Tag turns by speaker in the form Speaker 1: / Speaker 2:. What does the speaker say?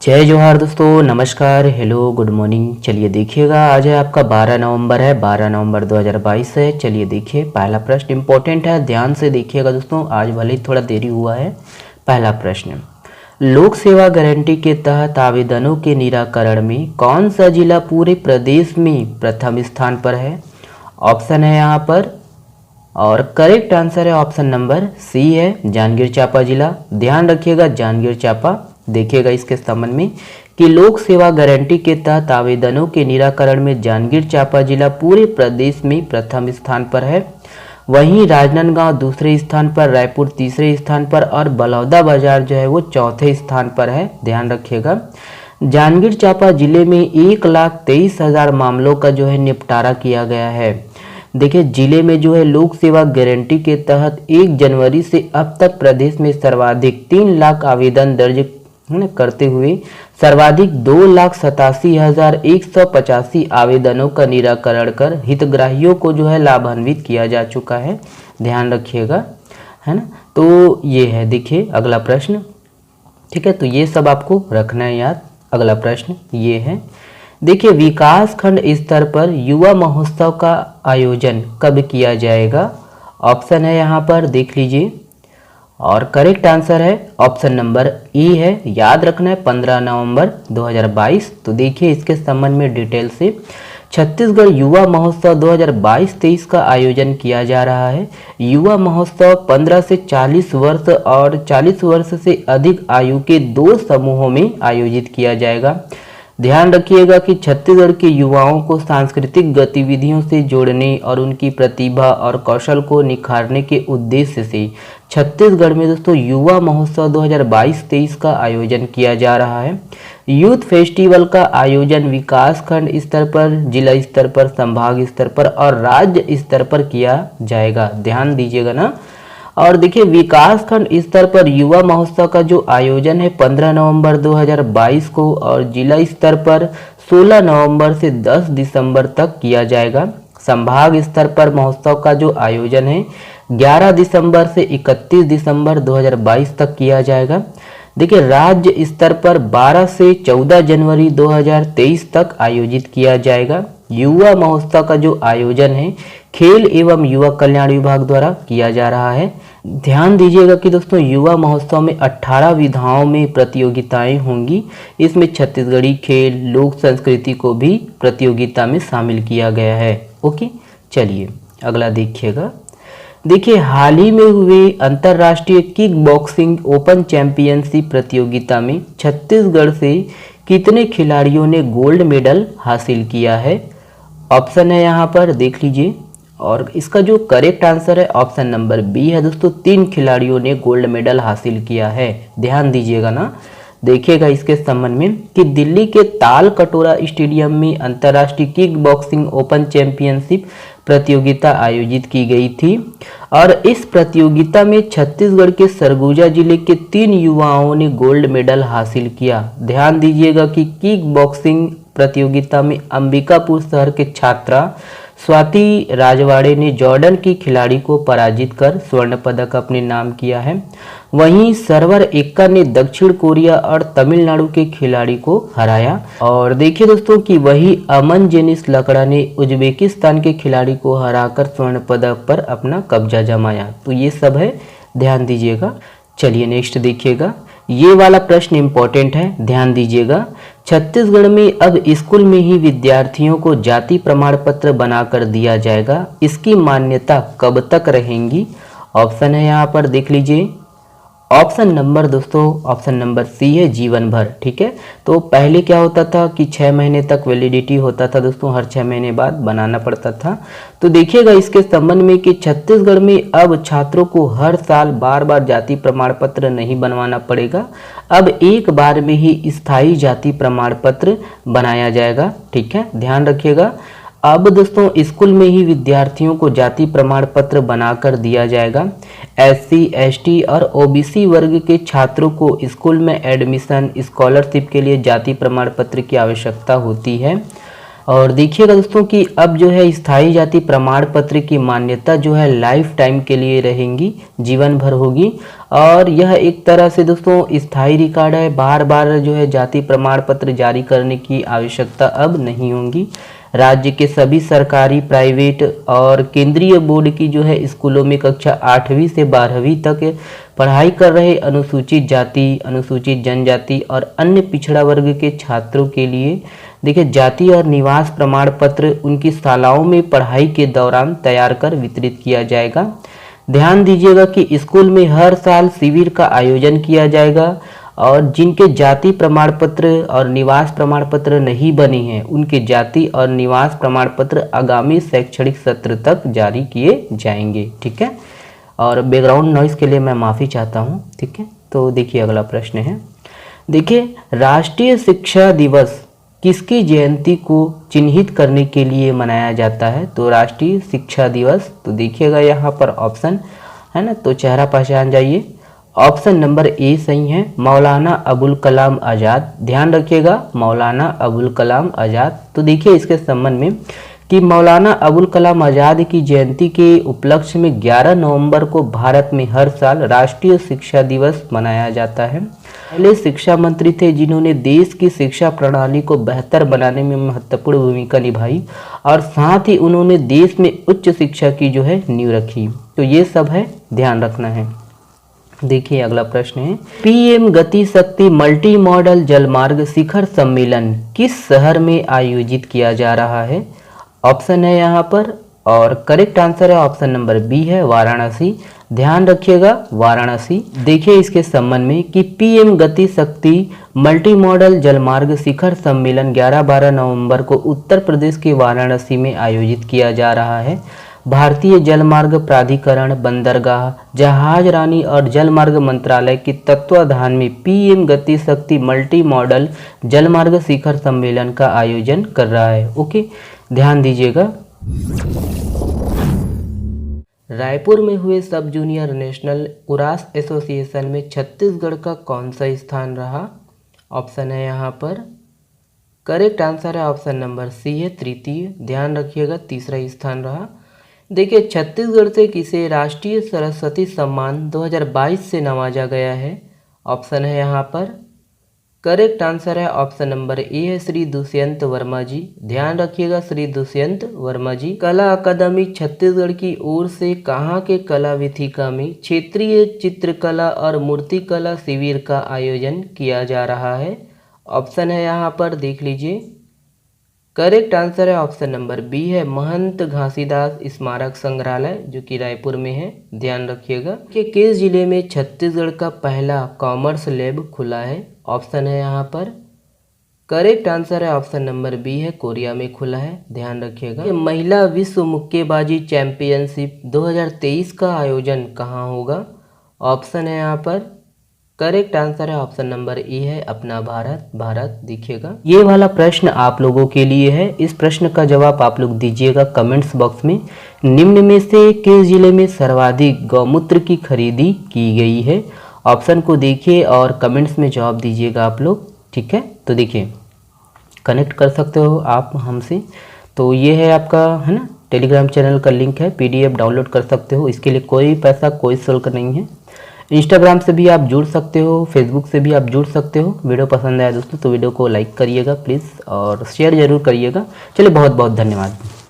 Speaker 1: जय जोहार दोस्तों, नमस्कार, हेलो, गुड मॉर्निंग। चलिए देखिएगा, आज है आपका 12 नवंबर है, 12 नवंबर 2022 है। चलिए देखिए, पहला प्रश्न इंपॉर्टेंट है, ध्यान से देखिएगा दोस्तों, आज भले ही थोड़ा देरी हुआ है। पहला प्रश्न, लोक सेवा गारंटी के तहत आवेदनों के निराकरण में कौन सा जिला पूरे प्रदेश में प्रथम स्थान पर है? ऑप्शन है यहाँ पर, और करेक्ट आंसर है ऑप्शन नंबर सी है, जांजगीर चांपा जिला। ध्यान रखिएगा, जांजगीर चांपा। देखिएगा इसके संबंध में कि लोक सेवा गारंटी के तहत आवेदनों के निराकरण में जांजगीर चांपा जिला पूरे प्रदेश में प्रथम स्थान पर है। वहीं राजनांदगांव दूसरे स्थान पर, रायपुर तीसरे स्थान पर और बलौदा बाजार जो है वो चौथे स्थान पर है। ध्यान रखिएगा, जांजगीर चांपा जिले में 1,23,000 मामलों का जो है निपटारा किया गया है। देखिए, जिले में जो है लोक सेवा गारंटी के तहत 1 जनवरी से अब तक प्रदेश में सर्वाधिक 3 लाख आवेदन दर्ज करते हुए सर्वाधिक 2,87,185 आवेदनों का निराकरण कर हितग्राहियों को जो है लाभान्वित किया जा चुका है। ध्यान रखिएगा, है ना। तो ये है, देखिए अगला प्रश्न, ठीक है। तो ये सब आपको रखना है याद। अगला प्रश्न ये है, देखिए विकास खंड स्तर पर युवा महोत्सव का आयोजन कब किया जाएगा? ऑप्शन है यहाँ पर, देख लीजिए, और करेक्ट आंसर है ऑप्शन नंबर ई है। याद रखना है 15 नवंबर 2022। तो देखिए इसके संबंध में डिटेल से, छत्तीसगढ़ युवा महोत्सव 2022-23 का आयोजन किया जा रहा है। युवा महोत्सव 15 से 40 वर्ष और 40 वर्ष से अधिक आयु के 2 समूहों में आयोजित किया जाएगा। ध्यान रखिएगा कि छत्तीसगढ़ के युवाओं को सांस्कृतिक गतिविधियों से जोड़ने और उनकी प्रतिभा और कौशल को निखारने के उद्देश्य से छत्तीसगढ़ में दोस्तों युवा महोत्सव 2022-23 का आयोजन किया जा रहा है। यूथ फेस्टिवल का आयोजन विकास खंड स्तर पर, जिला स्तर पर, संभाग स्तर पर और राज्य स्तर पर किया जाएगा। ध्यान दीजिएगा ना। और देखिए, विकास खंड स्तर पर युवा महोत्सव का जो आयोजन है 15 नवंबर 2022 को और जिला स्तर पर 16 नवंबर से 10 दिसंबर तक किया जाएगा। संभाग स्तर पर महोत्सव का जो आयोजन है 11 दिसंबर से 31 दिसंबर 2022 तक किया जाएगा। देखिए, राज्य स्तर पर 12 से 14 जनवरी 2023 तक आयोजित किया जाएगा। युवा महोत्सव का जो आयोजन है खेल एवं युवा कल्याण विभाग द्वारा किया जा रहा है। ध्यान दीजिएगा कि दोस्तों युवा महोत्सव में 18 विधाओं में प्रतियोगिताएं होंगी। इसमें छत्तीसगढ़ी खेल, लोक संस्कृति को भी प्रतियोगिता में शामिल किया गया है। ओके, चलिए अगला देखिएगा। देखिए, हाल ही में हुए अंतर्राष्ट्रीय किक बॉक्सिंग ओपन चैंपियनशिप प्रतियोगिता में छत्तीसगढ़ से कितने खिलाड़ियों ने गोल्ड मेडल हासिल किया है? ऑप्शन है यहाँ पर, देख लीजिए, और इसका जो करेक्ट आंसर है ऑप्शन नंबर बी है दोस्तों। 3 खिलाड़ियों ने गोल्ड मेडल हासिल किया है। ध्यान दीजिएगा ना। देखिएगा इसके संबंध में कि दिल्ली के ताल कटोरा स्टेडियम में अंतर्राष्ट्रीय किक बॉक्सिंग ओपन चैंपियनशिप प्रतियोगिता आयोजित की गई थी और इस प्रतियोगिता में छत्तीसगढ़ के सरगुजा जिले के 3 युवाओं ने गोल्ड मेडल हासिल किया। ध्यान दीजिएगा कि किक बॉक्सिंग प्रतियोगिता में अंबिकापुर शहर के छात्रा स्वाति राजवाड़े ने जॉर्डन की खिलाड़ी को पराजित कर स्वर्ण पदक अपने नाम किया है। वहीं सरवर एक्का ने दक्षिण कोरिया और तमिलनाडु के खिलाड़ी को हराया। और देखिए दोस्तों कि वही अमन जेनिस लकड़ा ने उज्बेकिस्तान के खिलाड़ी को हराकर स्वर्ण पदक पर अपना कब्जा जमाया। तो ये सब है, ध्यान दीजिएगा। चलिए नेक्स्ट देखिएगा, ये वाला प्रश्न इंपॉर्टेंट है, ध्यान दीजिएगा। छत्तीसगढ़ में अब स्कूल में ही विद्यार्थियों को जाति प्रमाण पत्र बनाकर दिया जाएगा। इसकी मान्यता कब तक रहेंगी? ऑप्शन है यहाँ पर, देख लीजिए। ऑप्शन नंबर दोस्तों, ऑप्शन नंबर सी है, जीवन भर। ठीक है, तो पहले क्या होता था कि 6 महीने तक वैलिडिटी होता था दोस्तों, हर 6 महीने बाद बनाना पड़ता था। तो देखिएगा इसके संबंध में कि छत्तीसगढ़ में अब छात्रों को हर साल बार बार जाति प्रमाण पत्र नहीं बनवाना पड़ेगा। अब एक बार में ही स्थायी जाति प्रमाण पत्र बनाया जाएगा। ठीक है, ध्यान रखिएगा। अब दोस्तों स्कूल में ही विद्यार्थियों को जाति प्रमाण पत्र बनाकर दिया जाएगा। SC, ST और OBC वर्ग के छात्रों को स्कूल में एडमिशन, स्कॉलरशिप के लिए जाति प्रमाण पत्र की आवश्यकता होती है। और देखिएगा दोस्तों कि अब जो है स्थायी जाति प्रमाण पत्र की मान्यता जो है लाइफ टाइम के लिए रहेंगी, जीवन भर होगी। और यह एक तरह से दोस्तों स्थायी रिकॉर्ड है, बार बार जो है जाति प्रमाण पत्र जारी करने की आवश्यकता अब नहीं होगी। राज्य के सभी सरकारी, प्राइवेट और केंद्रीय बोर्ड की जो है स्कूलों में कक्षा 8वीं से 12वीं तक पढ़ाई कर रहे अनुसूचित जाति, अनुसूचित जनजाति और अन्य पिछड़ा वर्ग के छात्रों के लिए देखिए जाति और निवास प्रमाण पत्र उनकी शालाओं में पढ़ाई के दौरान तैयार कर वितरित किया जाएगा। ध्यान दीजिएगा कि स्कूल में हर साल शिविर का आयोजन किया जाएगा और जिनके जाति प्रमाण पत्र और निवास प्रमाण पत्र नहीं बने हैं उनके जाति और निवास प्रमाण पत्र आगामी शैक्षणिक सत्र तक जारी किए जाएंगे। ठीक है, और बैकग्राउंड नॉइस के लिए मैं माफ़ी चाहता हूँ। ठीक है, तो देखिए अगला प्रश्न है, देखिए राष्ट्रीय शिक्षा दिवस किसकी जयंती को चिन्हित करने के लिए मनाया जाता है? तो राष्ट्रीय शिक्षा दिवस, तो देखिएगा यहाँ पर ऑप्शन है ना, तो चेहरा पहचान जाइए। ऑप्शन नंबर ए सही है, मौलाना अबुल कलाम आज़ाद। ध्यान रखिएगा, मौलाना अबुल कलाम आज़ाद। तो देखिए इसके संबंध में कि मौलाना अबुल कलाम आज़ाद की जयंती के उपलक्ष्य में 11 नवंबर को भारत में हर साल राष्ट्रीय शिक्षा दिवस मनाया जाता है। पहले शिक्षा मंत्री थे जिन्होंने देश की शिक्षा प्रणाली को बेहतर बनाने में महत्वपूर्ण भूमिका निभाई और साथ ही उन्होंने देश में उच्च शिक्षा की जो है नींव रखी। तो ये सब है, ध्यान रखना है। देखिए अगला प्रश्न है, पीएम गति शक्ति मल्टी मॉडल जलमार्ग शिखर सम्मेलन किस शहर में आयोजित किया जा रहा है? ऑप्शन है यहाँ पर, और करेक्ट आंसर है ऑप्शन नंबर बी है, वाराणसी। ध्यान रखिएगा, वाराणसी। देखिए इसके संबंध में कि पीएम गति शक्ति मल्टी मॉडल जलमार्ग शिखर सम्मेलन 11-12 नवंबर को उत्तर प्रदेश के वाराणसी में आयोजित किया जा रहा है। भारतीय जलमार्ग प्राधिकरण, बंदरगाह, जहाज रानी और जलमार्ग मंत्रालय के तत्वाधान में पीएम गति शक्ति मल्टी मॉडल जलमार्ग शिखर सम्मेलन का आयोजन कर रहा है। ओके, ध्यान दीजिएगा। रायपुर में हुए सब जूनियर नेशनल कुराश एसोसिएशन में छत्तीसगढ़ का कौन सा स्थान रहा? ऑप्शन है यहाँ पर, करेक्ट आंसर है ऑप्शन नंबर सी है, तृतीय। ध्यान रखिएगा, तीसरा स्थान रहा। देखिए छत्तीसगढ़ से किसे राष्ट्रीय सरस्वती सम्मान 2022 से नवाजा गया है? ऑप्शन है यहाँ पर, करेक्ट आंसर है ऑप्शन नंबर ए है, श्री दुष्यंत वर्मा जी। ध्यान रखिएगा, श्री दुष्यंत वर्मा जी। कला अकादमी छत्तीसगढ़ की ओर से कहाँ के कला विथिका में क्षेत्रीय चित्रकला और मूर्तिकला शिविर का आयोजन किया जा रहा है? ऑप्शन है यहाँ पर, देख लीजिए। करेक्ट आंसर है ऑप्शन नंबर बी है, महंत घासीदास स्मारक संग्रहालय जो कि रायपुर में है। ध्यान रखिएगा कि किस जिले में छत्तीसगढ़ का पहला कॉमर्स लैब खुला है? ऑप्शन है यहाँ पर, करेक्ट आंसर है ऑप्शन नंबर बी है, कोरिया में खुला है। ध्यान रखिएगा। ये महिला विश्व मुक्केबाजी चैंपियनशिप 2023 का आयोजन कहाँ होगा? ऑप्शन है यहाँ पर, करेक्ट आंसर है ऑप्शन नंबर ए है, अपना भारत। भारत देखिएगा। ये वाला प्रश्न आप लोगों के लिए है। इस प्रश्न का जवाब आप लोग दीजिएगा कमेंट्स बॉक्स में। निम्न में से किस जिले में सर्वाधिक गौमूत्र की खरीदी की गई है? ऑप्शन को देखिए और कमेंट्स में जवाब दीजिएगा आप लोग। ठीक है, तो देखिए कनेक्ट कर सकते हो आप हमसे। तो ये है आपका, है ना, टेलीग्राम चैनल का लिंक है, PDF डाउनलोड कर सकते हो। इसके लिए कोई पैसा, कोई शुल्क नहीं है। इंस्टाग्राम से भी आप जुड़ सकते हो, फेसबुक से भी आप जुड़ सकते हो। वीडियो पसंद आया दोस्तों तो वीडियो को लाइक करिएगा प्लीज़ और शेयर ज़रूर करिएगा। चलिए, बहुत बहुत धन्यवाद।